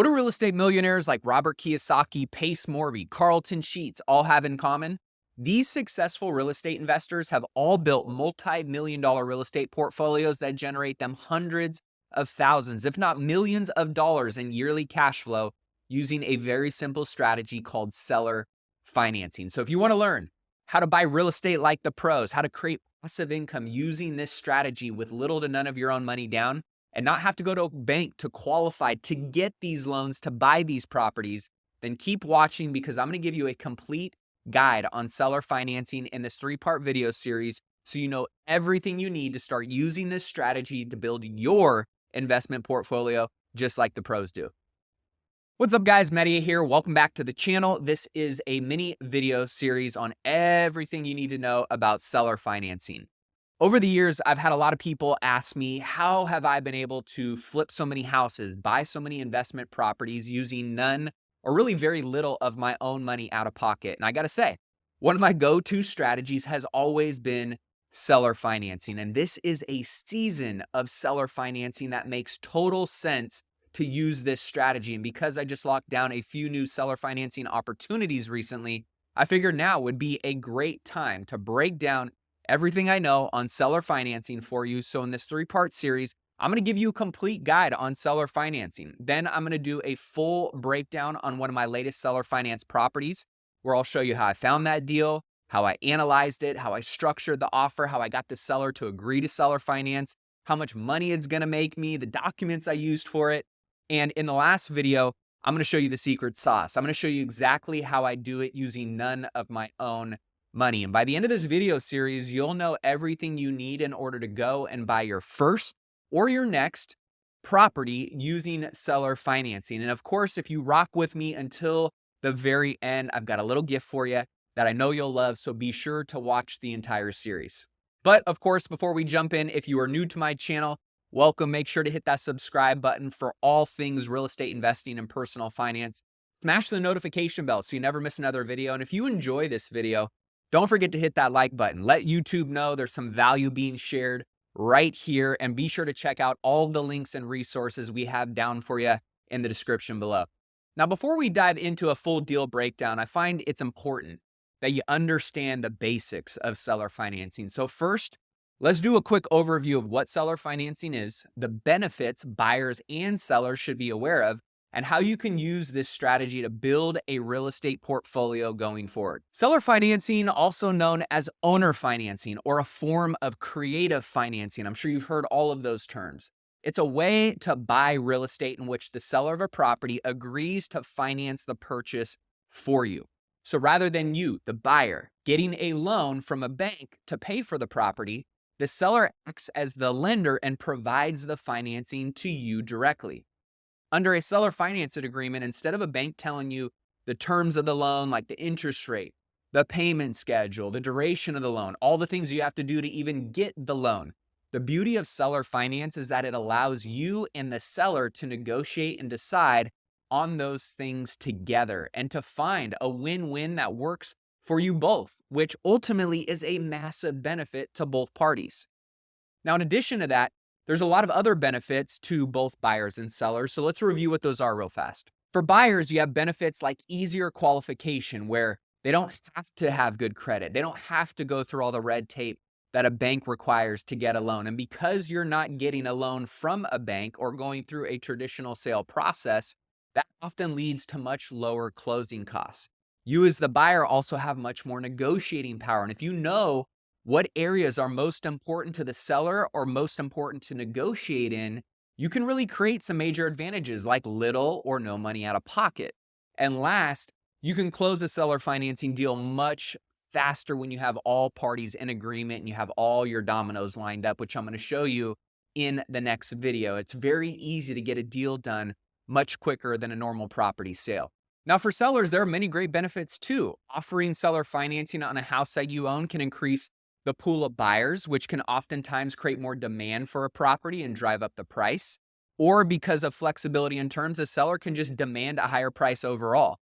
What do real estate millionaires like Robert Kiyosaki, Pace Morby, Carlton Sheets all have in common? These successful real estate investors have all built multi-million-dollar real estate portfolios that generate them hundreds of thousands, if not millions of dollars in yearly cash flow using a very simple strategy called seller financing. So if you want to learn how to buy real estate like the pros, how to create passive income using this strategy with little to none of your own money down, and not have to go to a bank to qualify to get these loans to buy these properties, then keep watching because I'm going to give you a complete guide on seller financing in this 3-part video series so you know everything you need to start using this strategy to build your investment portfolio just like the pros do. What's up guys, Media here. Welcome back to the channel. This is a mini video series on everything you need to know about seller financing. Over the years, I've had a lot of people ask me, how have I been able to flip so many houses, buy so many investment properties using none or really very little of my own money out of pocket? And I got to say, one of my go-to strategies has always been seller financing. And this is a season of seller financing that makes total sense to use this strategy. And because I just locked down a few new seller financing opportunities recently, I figured now would be a great time to break down everything I know on seller financing for you. So in this 3-part series, I'm going to give you a complete guide on seller financing. Then I'm going to do a full breakdown on one of my latest seller finance properties, where I'll show you how I found that deal, how I analyzed it, how I structured the offer, how I got the seller to agree to seller finance, how much money it's going to make me, the documents I used for it. And in the last video, I'm going to show you the secret sauce. I'm going to show you exactly how I do it using none of my own money. And by the end of this video series, you'll know everything you need in order to go and buy your first or your next property using seller financing. And of course, if you rock with me until the very end, I've got a little gift for you that I know you'll love. So be sure to watch the entire series. But of course, before we jump in, if you are new to my channel, welcome. Make sure to hit that subscribe button for all things real estate investing and personal finance. Smash the notification bell so you never miss another video. And if you enjoy this video, don't forget to hit that like button. Let YouTube know there's some value being shared right here. And be sure to check out all the links and resources we have down for you in the description below. Now, before we dive into a full deal breakdown, I find it's important that you understand the basics of seller financing. So first, let's do a quick overview of what seller financing is, the benefits buyers and sellers should be aware of, and how you can use this strategy to build a real estate portfolio going forward. Seller financing, also known as owner financing or a form of creative financing. I'm sure you've heard all of those terms. It's a way to buy real estate in which the seller of a property agrees to finance the purchase for you. So rather than you, the buyer, getting a loan from a bank to pay for the property, the seller acts as the lender and provides the financing to you directly. Under a seller financing agreement, instead of a bank telling you the terms of the loan, like the interest rate, the payment schedule, the duration of the loan, all the things you have to do to even get the loan, the beauty of seller finance is that it allows you and the seller to negotiate and decide on those things together and to find a win-win that works for you both, which ultimately is a massive benefit to both parties. Now, in addition to that, there's a lot of other benefits to both buyers and sellers, so let's review what those are real fast. For buyers, you have benefits like easier qualification, where they don't have to have good credit. They don't have to go through all the red tape that a bank requires to get a loan. And because you're not getting a loan from a bank or going through a traditional sale process, that often leads to much lower closing costs. You as the buyer also have much more negotiating power. And if you know what areas are most important to the seller or most important to negotiate in, you can really create some major advantages like little or no money out of pocket. And last, you can close a seller financing deal much faster when you have all parties in agreement and you have all your dominoes lined up, which I'm going to show you in the next video. It's very easy to get a deal done much quicker than a normal property sale. Now, for sellers, there are many great benefits too. Offering seller financing on a house that you own can increase the pool of buyers, which can oftentimes create more demand for a property and drive up the price. Or because of flexibility in terms, a seller can just demand a higher price overall.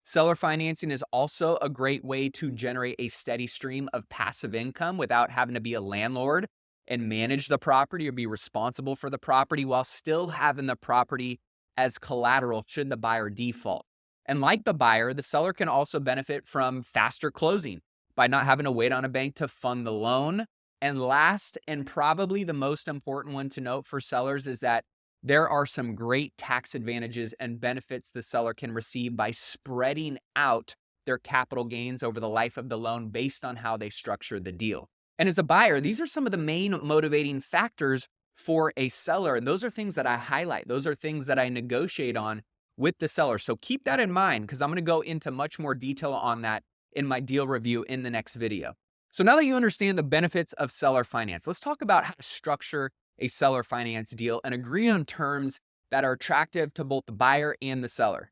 Seller financing is also a great way to generate a steady stream of passive income without having to be a landlord and manage the property or be responsible for the property while still having the property as collateral should the buyer default. And like the buyer, the seller can also benefit from faster closing by not having to wait on a bank to fund the loan. And last, and probably the most important one to note for sellers, is that there are some great tax advantages and benefits the seller can receive by spreading out their capital gains over the life of the loan based on how they structure the deal. And as a buyer, these are some of the main motivating factors for a seller. And those are things that I highlight. Those are things that I negotiate on with the seller. So keep that in mind, because I'm going to go into much more detail on that in my deal review in the next video. So now that you understand the benefits of seller finance, let's talk about how to structure a seller finance deal and agree on terms that are attractive to both the buyer and the seller.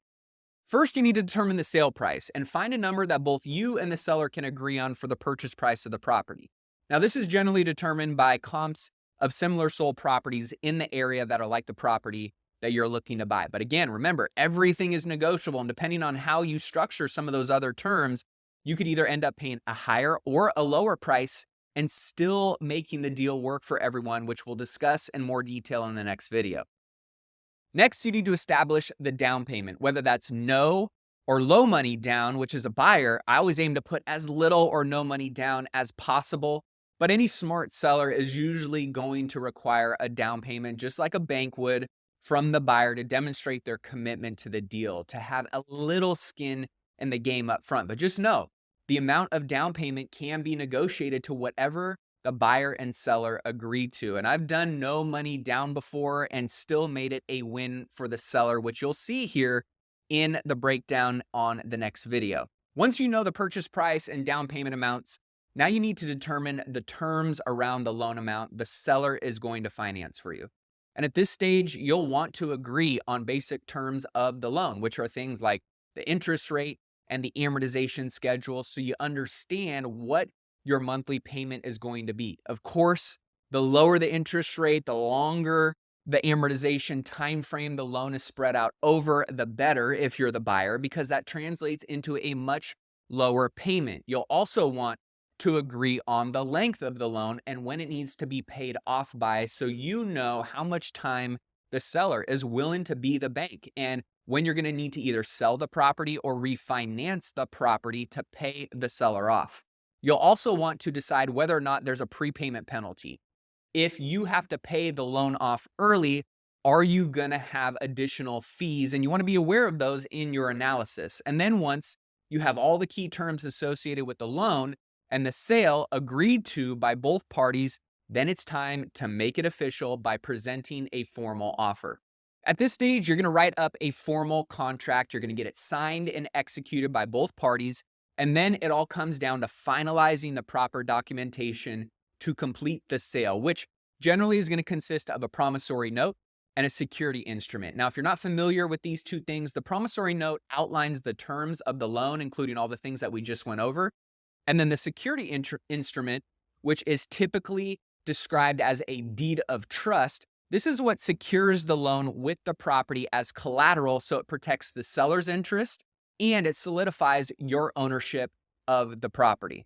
First, you need to determine the sale price and find a number that both you and the seller can agree on for the purchase price of the property. Now, this is generally determined by comps of similar sold properties in the area that are like the property that you're looking to buy. But again, remember, everything is negotiable, and depending on how you structure some of those other terms, you could either end up paying a higher or a lower price and still making the deal work for everyone, which we'll discuss in more detail in the next video. Next, you need to establish the down payment, whether that's no or low money down, which as a buyer, I always aim to put as little or no money down as possible. But any smart seller is usually going to require a down payment, just like a bank would, from the buyer to demonstrate their commitment to the deal, to have a little skin in the game up front. But just know, the amount of down payment can be negotiated to whatever the buyer and seller agree to. And I've done no money down before and still made it a win for the seller, which you'll see here in the breakdown on the next video. Once you know the purchase price and down payment amounts, now you need to determine the terms around the loan amount the seller is going to finance for you. And at this stage, you'll want to agree on basic terms of the loan, which are things like the interest rate and the amortization schedule, so you understand what your monthly payment is going to be. Of course, the lower the interest rate, the longer the amortization time frame the loan is spread out over, the better if you're the buyer, because that translates into a much lower payment. You'll also want to agree on the length of the loan and when it needs to be paid off by, so you know how much time the seller is willing to be the bank and when you're going to need to either sell the property or refinance the property to pay the seller off. You'll also want to decide whether or not there's a prepayment penalty. If you have to pay the loan off early, are you going to have additional fees? And you want to be aware of those in your analysis. And then once you have all the key terms associated with the loan and the sale agreed to by both parties, then it's time to make it official by presenting a formal offer. At this stage, you're going to write up a formal contract. You're going to get it signed and executed by both parties. And then it all comes down to finalizing the proper documentation to complete the sale, which generally is going to consist of a promissory note and a security instrument. Now, if you're not familiar with these two things, the promissory note outlines the terms of the loan, including all the things that we just went over. And then the security instrument, which is typically described as a deed of trust, this is what secures the loan with the property as collateral, so it protects the seller's interest and it solidifies your ownership of the property.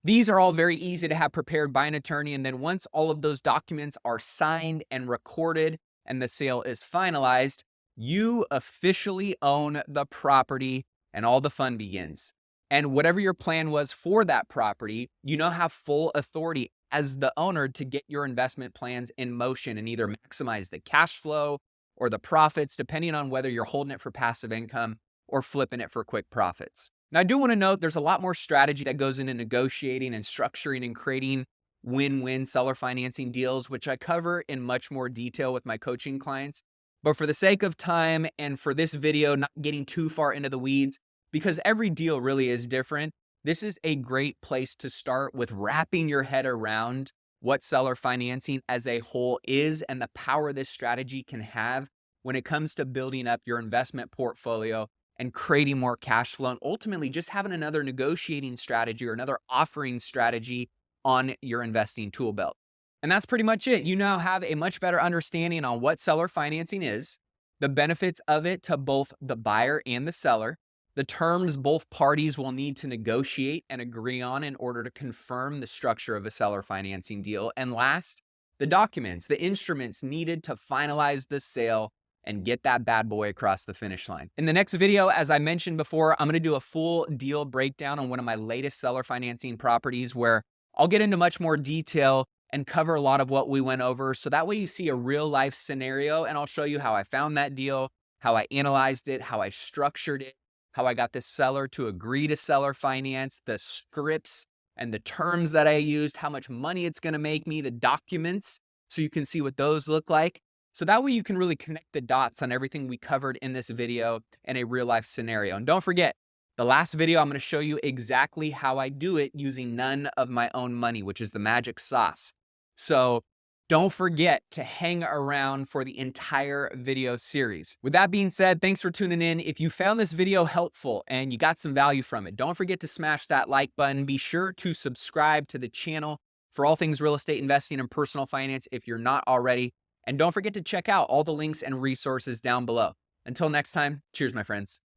These are all very easy to have prepared by an attorney, and then once all of those documents are signed and recorded and the sale is finalized, you officially own the property and all the fun begins. And whatever your plan was for that property, you now have full authority as the owner to get your investment plans in motion and either maximize the cash flow or the profits, depending on whether you're holding it for passive income or flipping it for quick profits. Now, I do want to note there's a lot more strategy that goes into negotiating and structuring and creating win-win seller financing deals, which I cover in much more detail with my coaching clients. But for the sake of time and for this video, not getting too far into the weeds, because every deal really is different, this is a great place to start with wrapping your head around what seller financing as a whole is and the power this strategy can have when it comes to building up your investment portfolio and creating more cash flow and ultimately just having another negotiating strategy or another offering strategy on your investing tool belt. And that's pretty much it. You now have a much better understanding on what seller financing is, the benefits of it to both the buyer and the seller, the terms both parties will need to negotiate and agree on in order to confirm the structure of a seller financing deal. And last, the documents, the instruments needed to finalize the sale and get that bad boy across the finish line. In the next video, as I mentioned before, I'm going to do a full deal breakdown on one of my latest seller financing properties where I'll get into much more detail and cover a lot of what we went over. So that way you see a real life scenario, and I'll show you how I found that deal, how I analyzed it, how I structured it, how I got the seller to agree to seller finance, the scripts and the terms that I used, how much money it's going to make me, the documents, so you can see what those look like. So that way you can really connect the dots on everything we covered in this video in a real life scenario. And don't forget, the last video, I'm going to show you exactly how I do it using none of my own money, which is the magic sauce. So don't forget to hang around for the entire video series. With that being said, thanks for tuning in. If you found this video helpful and you got some value from it, don't forget to smash that like button. Be sure to subscribe to the channel for all things real estate investing and personal finance if you're not already. And don't forget to check out all the links and resources down below. Until next time, cheers, my friends.